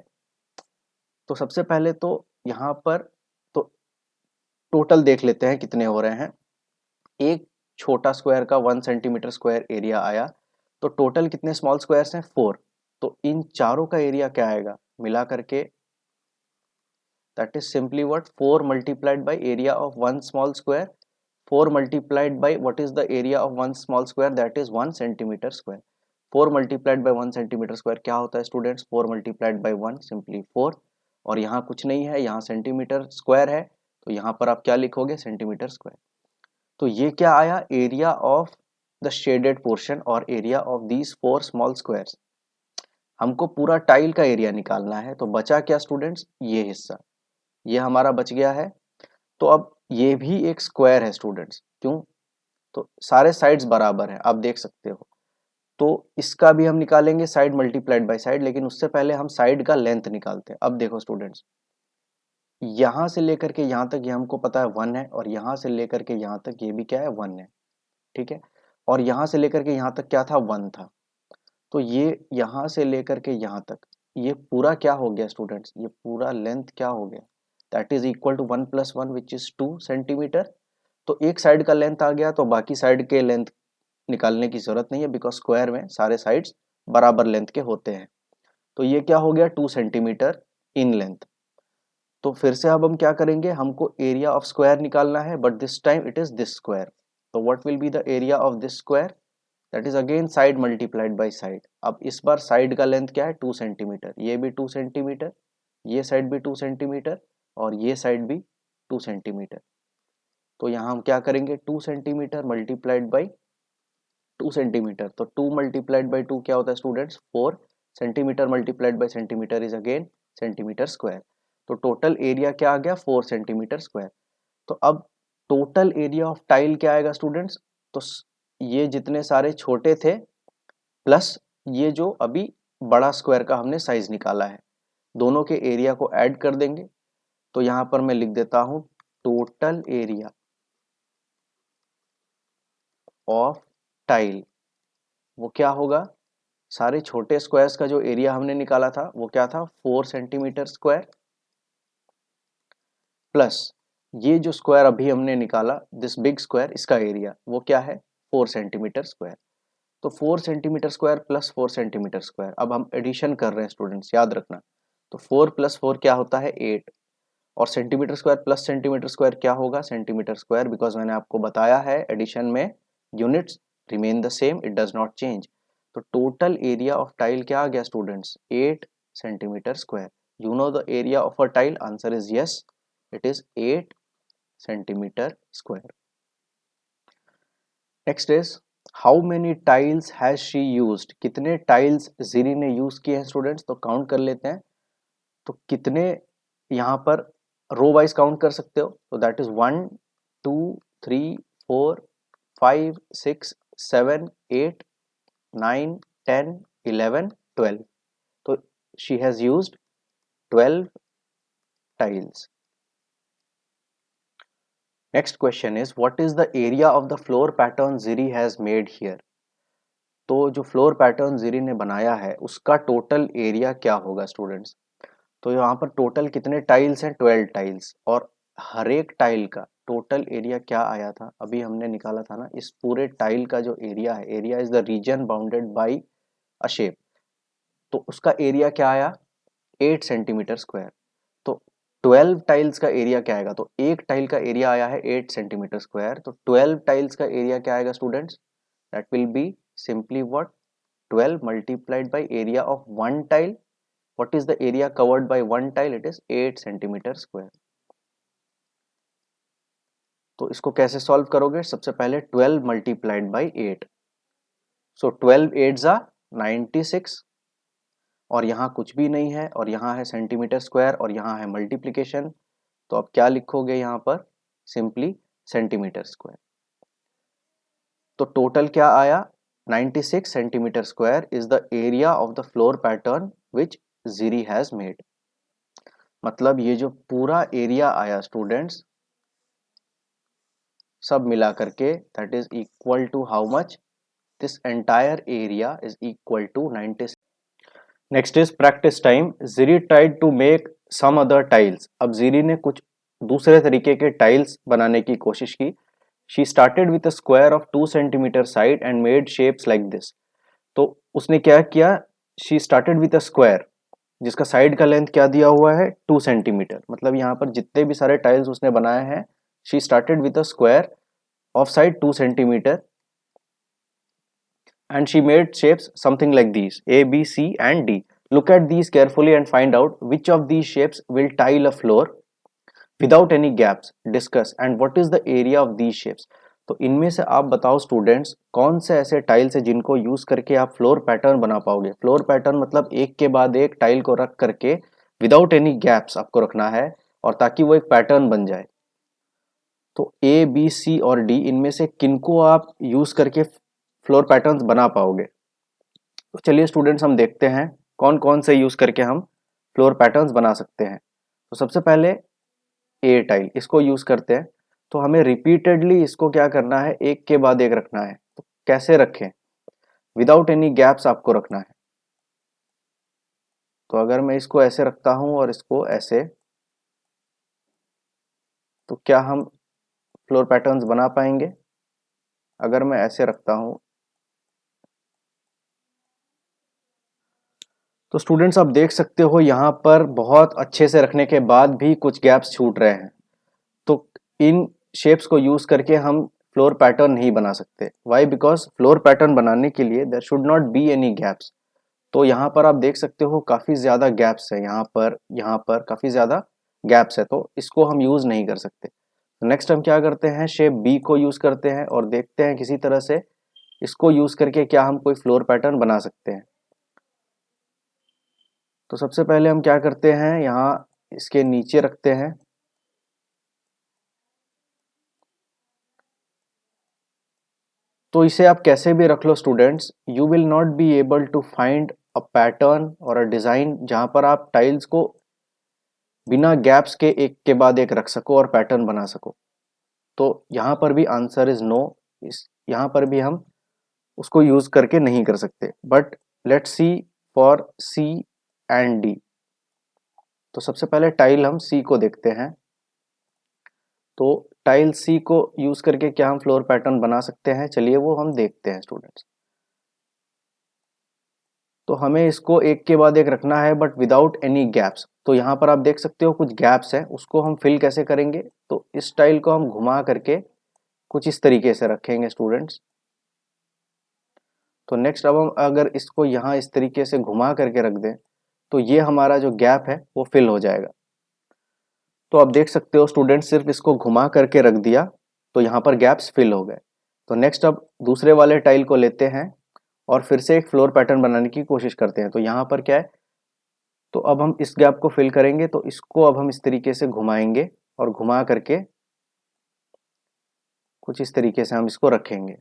तो सबसे पहले तो यहाँ पर तो टोटल देख लेते हैं कितने हो रहे हैं। एक छोटा स्क्वायर का 1 सेंटीमीटर स्क्वायर एरिया आया, तो टोटल कितने स्मॉल स्क्वायर्स हैं 4। तो इन चारों का एरिया क्या आएगा मिला करके, that is simply what 4 multiplied by area of 1 small square. 4 multiplied by what is the area of one small square, that is 1 centimeter square। 4 multiplied by 1 centimeter square क्या होता है स्टूडेंट्स, 4 multiplied by 1 simply 4। और यहाँ कुछ नहीं है, यहाँ centimetre square है, तो यहाँ पर आप क्या लिखोगे सेंटीमीटर स्क्वायर। तो ये क्या आया area of the shaded portion और area of these 4 small squares. हमको पूरा टाइल का एरिया निकालना है। तो बचा क्या स्टूडेंट्स, ये हिस्सा ये हमारा बच गया है। तो अब ये भी एक स्क्वायर है स्टूडेंट्स, क्यों, तो सारे साइड्स बराबर हैं आप देख सकते हो। तो इसका भी हम निकालेंगे साइड मल्टीप्लाइड बाय साइड, लेकिन उससे पहले हम साइड का लेंथ निकालते हैं। अब देखो स्टूडेंट्स, यहाँ से लेकर के यहाँ तक ये हमको पता है 1 है और यहाँ से लेकर के यहाँ तक ये भी क्या है 1 है, ठीक है। और यहाँ से लेकर के यहाँ तक क्या था 1 था। तो ये यहाँ से लेकर के यहाँ तक ये पूरा क्या हो गया स्टूडेंट्स, ये पूरा लेंथ क्या हो गया, that is equal to 1 + 1 which is 2 centimetre. तो एक साइड का लेंथ आ गया, तो बाकी साइड के लेंथ निकालने की जरूरत नहीं है, बिकॉज स्क्वायर में सारे साइड्स बराबर लेंथ के होते हैं। तो ये क्या हो गया 2 सेंटीमीटर इन लेंथ। तो फिर से अब हम क्या करेंगे, हमको एरिया ऑफ स्क्वायर निकालना है, but this time it is this square. तो what will be the area of this square, that is again side multiplied by side. अब इस बार साइड का लेंथ क्या है 2 सेंटीमीटर, ये भी 2 सेंटीमीटर, ये साइड भी 2 सेंटीमीटर और ये साइड भी 2 सेंटीमीटर। तो यहाँ हम क्या करेंगे 2 सेंटीमीटर मल्टीप्लाइड बाई 2 सेंटीमीटर। तो 2 मल्टीप्लाइड बाई 2 क्या होता है students 4 centimetre multiplied by centimetre is again centimetre square. तो टोटल एरिया क्या आ गया 4 सेंटीमीटर स्क्वायर। तो अब टोटल एरिया ऑफ टाइल क्या आएगा स्टूडेंट्स, तो ये जितने सारे छोटे थे प्लस ये जो अभी बड़ा स्क्वायर का हमने साइज निकाला है, दोनों के एरिया को ऐड कर देंगे। तो यहाँ पर मैं लिख देता हूं टोटल एरिया ऑफ टाइल, वो क्या होगा, सारे छोटे स्क्वायर्स का जो एरिया हमने निकाला था वो क्या था 4 सेंटीमीटर स्क्वायर, प्लस ये जो स्क्वायर अभी हमने निकाला दिस बिग स्क्वायर, इसका एरिया वो क्या है 4 सेंटीमीटर स्क्वायर। तो 4 centimetre square plus 4 centimetre square, अब हम एडिशन कर रहे हैं स्टूडेंट्स, याद रखना। तो 4 प्लस 4 क्या होता है 8, और centimetre square plus centimetre square क्या होगा सेंटीमीटर स्क्वायर, बिकॉज मैंने आपको बताया है एडिशन में units remain the same, it does not change. तो टोटल एरिया ऑफ टाइल क्या आ गया students 8 centimetre square. You know the area of a tile, answer is yes, it is 8 centimetre square. Next is how many tiles has she used, कितने tiles जीरी ने use किए हैं students, तो count कर लेते हैं। तो कितने यहाँ पर रो वाइज काउंट कर सकते हो, तो दैट इज 1 2 3 4 5 6 7 8 9 10 11 12। तो she has used 12 tiles. Next question is what is the area of the floor pattern Ziri has made here? तो जो फ्लोर पैटर्न जीरी ने बनाया है उसका टोटल एरिया क्या होगा स्टूडेंट्स। तो यहाँ पर टोटल कितने टाइल्स हैं 12 टाइल्स, और हर एक टाइल का टोटल एरिया क्या आया था अभी हमने निकाला था ना, इस पूरे टाइल का जो एरिया है, area is the reason bounded by a shape, तो उसका एरिया क्या आया 8 सेंटीमीटर स्क्वायर। तो 12 टाइल्स का एरिया क्या आएगा, तो एक टाइल का एरिया आया है 8 सेंटीमीटर स्क्वायर, तो 12 टाइल्स का एरिया क्या आएगा students, that will be simply what 12 multiplied by area of one tile. What is the area covered by one tile? It is 8 centimeter square. तो इसको कैसे सॉल्व करोगे, सबसे पहले 12 multiplied by 8, so 12 8s are 96, और यहाँ कुछ भी नहीं है और यहाँ है सेंटीमीटर स्क्वायर और यहाँ है मल्टीप्लीकेशन, तो अब क्या लिखोगे यहाँ पर सिंपली सेंटीमीटर स्क्वायर। तो टोटल क्या आया 96 centimetre square is the area of the floor pattern which जीरी हैज मेड। मतलब ये जो पूरा एरिया आया स्टूडेंट्स सब मिला करके that is equal to how much, this entire area is equal to 96। Next is practice time. जीरी tried to make some other tiles, अब जीरी ने कुछ दूसरे तरीके के टाइल्स बनाने की कोशिश की। She started with a square of 2 centimetre side and made shapes like this. तो उसने क्या किया, she started with a square जिसका साइड का लेंथ क्या दिया हुआ है 2 सेंटीमीटर, मतलब यहाँ पर जितने भी सारे टाइल्स उसने बनाए हैं she started with a square of side 2 centimetre and she made shapes something like these A, B, C and D. Look at these carefully and find out which of these shapes will tile a floor without any gaps. Discuss and what is the area of these shapes. तो इनमें से आप बताओ students कौन से ऐसे tiles है जिनको यूज करके आप फ्लोर पैटर्न बना पाओगे। फ्लोर पैटर्न मतलब एक के बाद एक टाइल को रख करके विदाउट एनी गैप्स आपको रखना है और ताकि वो एक पैटर्न बन जाए। तो ए बी सी और डी इनमें से किनको आप यूज करके फ्लोर पैटर्न्स बना पाओगे। तो चलिए स्टूडेंट्स हम देखते हैं कौन कौन से यूज करके हम फ्लोर पैटर्न्स बना सकते हैं। तो सबसे पहले ए टाइल, इसको यूज करते हैं। तो हमें रिपीटेडली इसको क्या करना है एक के बाद एक रखना है। तो कैसे रखें, विदाउट एनी गैप्स आपको रखना है। तो अगर मैं इसको ऐसे रखता हूं और इसको ऐसे, तो क्या हम फ्लोर पैटर्न्स बना पाएंगे। अगर मैं ऐसे रखता हूं तो स्टूडेंट्स आप देख सकते हो यहाँ पर बहुत अच्छे से रखने के बाद भी कुछ गैप्स छूट रहे हैं। तो इन शेप्स को यूज करके हम फ्लोर पैटर्न नहीं बना सकते। वाई, बिकॉज फ्लोर पैटर्न बनाने के लिए there should not be any gaps. तो यहाँ पर आप देख सकते हो काफी ज्यादा गैप्स है, यहाँ पर काफी ज्यादा गैप्स है, तो इसको हम यूज नहीं कर सकते। तो नेक्स्ट हम क्या करते हैं, शेप बी को यूज करते हैं और देखते हैं किसी तरह से इसको यूज करके क्या हम कोई फ्लोर पैटर्न बना सकते हैं। तो सबसे पहले हम क्या करते हैं, यहाँ इसके नीचे रखते हैं। तो इसे आप कैसे भी रख लो students, you will not be able to find a pattern और अ डिजाइन जहां पर आप टाइल्स को बिना गैप्स के एक के बाद एक रख सको और पैटर्न बना सको। तो यहाँ पर भी आंसर इज नो, इस यहाँ पर भी हम उसको यूज करके नहीं कर सकते। But let's see for C and D. तो सबसे पहले टाइल हम सी को देखते हैं। तो टाइल सी को यूज करके क्या हम फ्लोर पैटर्न बना सकते हैं, चलिए वो हम देखते हैं स्टूडेंट्स। तो हमें इसको एक के बाद एक रखना है बट विदाउट एनी गैप्स। तो यहाँ पर आप देख सकते हो कुछ गैप्स है, उसको हम फिल कैसे करेंगे, तो इस टाइल को हम घुमा करके कुछ इस तरीके से रखेंगे स्टूडेंट्स। तो नेक्स्ट अब हम अगर इसको यहाँ इस तरीके से घुमा करके रख दें तो ये हमारा जो गैप है वो फिल हो जाएगा। तो आप देख सकते हो स्टूडेंट्स, सिर्फ इसको घुमा करके रख दिया तो यहाँ पर गैप्स फिल हो गए। तो नेक्स्ट अब दूसरे वाले टाइल को लेते हैं और फिर से एक फ्लोर पैटर्न बनाने की कोशिश करते हैं। तो यहाँ पर क्या है, तो अब हम इस गैप को फिल करेंगे, तो इसको अब हम इस तरीके से घुमाएंगे और घुमा करके कुछ इस तरीके से हम इसको रखेंगे।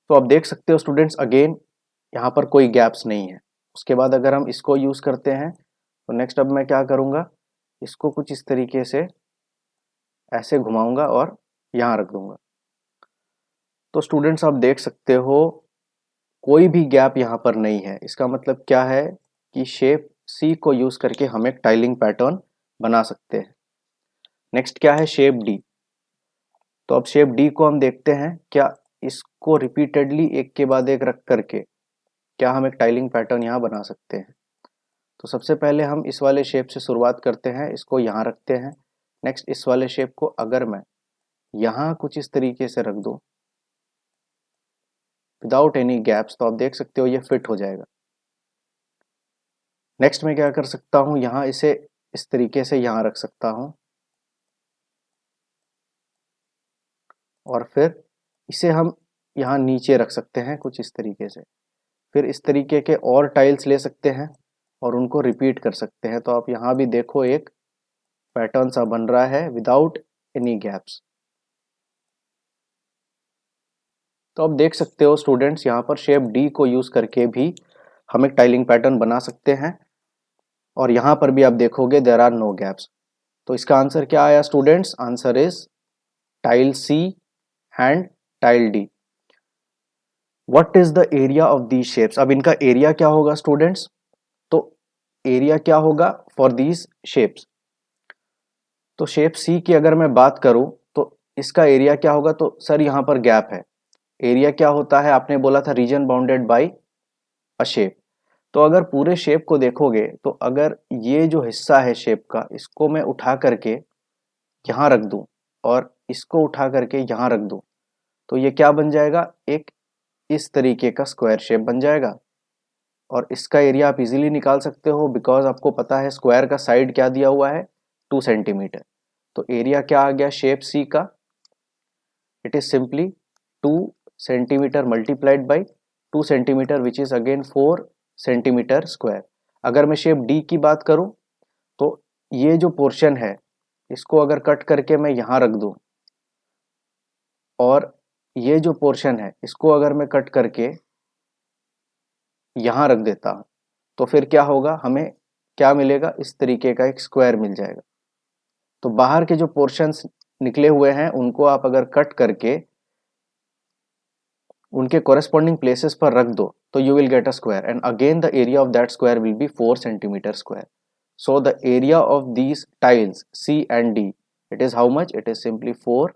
तो आप देख सकते हो स्टूडेंट्स, अगेन यहाँ पर कोई गैप्स नहीं है। उसके बाद अगर हम इसको यूज करते हैं तो नेक्स्ट अब मैं क्या करूँगा, इसको कुछ इस तरीके से ऐसे घुमाऊंगा और यहाँ रख दूंगा। तो स्टूडेंट्स आप देख सकते हो कोई भी गैप यहाँ पर नहीं है। इसका मतलब क्या है कि शेप सी को यूज करके हम एक टाइलिंग पैटर्न बना सकते हैं। नेक्स्ट क्या है, शेप डी। तो अब शेप डी को हम देखते हैं, क्या इसको रिपीटेडली एक के बाद एक रख करके क्या हम एक टाइलिंग पैटर्न यहाँ बना सकते हैं। तो सबसे पहले हम इस वाले शेप से शुरुआत करते हैं, इसको यहाँ रखते हैं। नेक्स्ट इस वाले शेप को अगर मैं यहाँ कुछ इस तरीके से रख दूं विदाउट एनी गैप्स, तो आप देख सकते हो ये फिट हो जाएगा। नेक्स्ट मैं क्या कर सकता हूँ, यहाँ इसे इस तरीके से यहाँ रख सकता हूँ और फिर इसे हम यहाँ नीचे रख सकते हैं कुछ इस तरीके से। फिर इस तरीके के और टाइल्स ले सकते हैं और उनको रिपीट कर सकते हैं। तो आप यहाँ भी देखो एक पैटर्न सा बन रहा है विदाउट एनी गैप्स। तो आप देख सकते हो स्टूडेंट्स, यहाँ पर शेप डी को यूज करके भी हम एक टाइलिंग पैटर्न बना सकते हैं और यहाँ पर भी आप देखोगे देयर आर नो गैप्स। तो इसका आंसर क्या आया students, answer is tile C and tile D. What is the area of these shapes. अब इनका एरिया क्या होगा स्टूडेंट्स, तो एरिया क्या होगा फॉर दीज शेप्स। तो शेप सी की अगर मैं बात करूं तो इसका एरिया क्या होगा, तो सर यहाँ पर गैप है। एरिया क्या होता है, आपने बोला था reason bounded by a shape. तो अगर पूरे शेप को देखोगे तो अगर ये जो हिस्सा है शेप का, इसको मैं उठा करके यहाँ रख दूं और इसको उठा करके यहाँ रख दूं तो ये क्या बन जाएगा, एक इस तरीके का स्क्वायर शेप बन जाएगा। और इसका एरिया आप इजीली निकाल सकते हो बिकॉज आपको पता है स्क्वायर का साइड क्या दिया हुआ है, 2 सेंटीमीटर। तो एरिया क्या आ गया शेप सी का, it is simply 2 centimetre multiplied by 2 centimetre which is again 4 centimetre square. अगर मैं शेप डी की बात करूं तो ये जो पोर्शन है इसको अगर कट करके मैं यहाँ रख दूं और ये जो पोर्शन है इसको अगर मैं कट करके यहाँ रख देता हूं तो फिर क्या होगा, हमें क्या मिलेगा, इस तरीके का एक स्क्वायर मिल जाएगा। तो बाहर के जो पोर्शंस निकले हुए हैं उनको आप अगर कट करके उनके कॉरेस्पॉन्डिंग प्लेसेस पर रख दो तो you will get a square and again the area of that square will be 4 centimetre square. So the area of these tiles C and D, it is how much, it is simply 4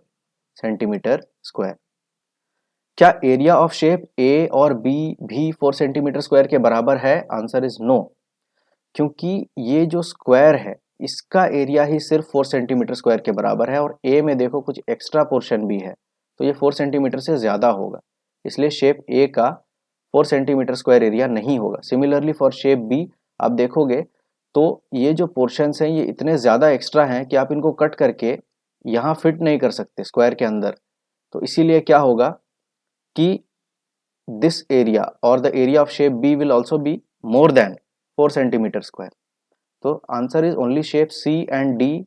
centimetre square. क्या area of shape A और B भी 4 centimetre square के बराबर है, answer is no. क्योंकि ये जो square है इसका एरिया ही सिर्फ 4 सेंटीमीटर स्क्वायर के बराबर है और ए में देखो कुछ एक्स्ट्रा पोर्शन भी है तो ये 4 सेंटीमीटर से ज्यादा होगा, इसलिए शेप ए का 4 सेंटीमीटर स्क्वायर एरिया नहीं होगा। सिमिलरली फॉर शेप बी आप देखोगे तो ये जो पोर्शंस हैं ये इतने ज्यादा एक्स्ट्रा हैं कि आप इनको कट करके यहाँ फिट नहीं कर सकते स्क्वायर के अंदर। तो इसीलिए क्या होगा कि दिस एरिया और the area of shape B will also be more than 4 centimetre square. तो answer is only shape C and D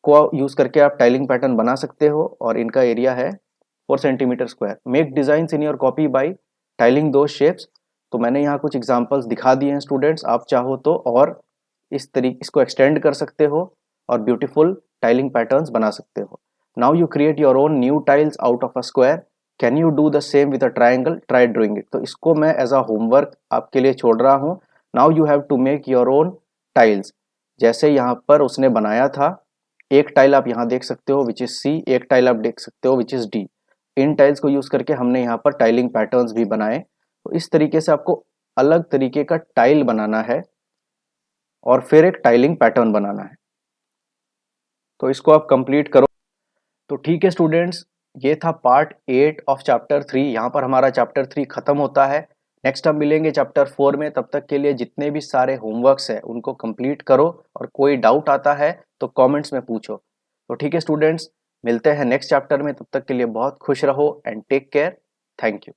को यूज करके आप टाइलिंग पैटर्न बना सकते हो और इनका एरिया है 4 centimetre square. Make design in your copy bye tiling दो शेप्स। तो मैंने यहाँ कुछ एग्जांपल्स दिखा दिए हैं स्टूडेंट्स, आप चाहो तो और इस तरीके इसको एक्सटेंड कर सकते हो और ब्यूटीफुल टाइलिंग पैटर्न्स बना सकते हो। Now you create your own new tiles out of a square, can you do the same with a triangle, try drawing it. तो इसको मैं एज अ होमवर्क आपके लिए छोड़ रहा हूँ। Now you have to make your own tiles, जैसे यहाँ पर उसने बनाया था एक टाइल आप यहाँ देख सकते हो विच इज सी, एक टाइल आप देख सकते हो which is D. In tiles को यूज करके हमने यहाँ पर टाइलिंग पैटर्न्स भी बनाए। तो इस तरीके से आपको अलग तरीके का टाइल बनाना है और फिर एक टाइलिंग पैटर्न बनाना है। तो इसको आप कंप्लीट करो। तो ठीक है स्टूडेंट्स, ये था पार्ट 8 ऑफ चैप्टर 3। यहाँ पर हमारा चैप्टर 3 खत्म होता है। नेक्स्ट हम मिलेंगे चैप्टर 4 में। तब तक के लिए जितने भी सारे होमवर्क्स है उनको कंप्लीट करो, और कोई डाउट आता है तो कमेंट्स में पूछो। तो ठीक है स्टूडेंट्स, मिलते हैं नेक्स्ट चैप्टर में। तब तक के लिए बहुत खुश रहो and take care. Thank you.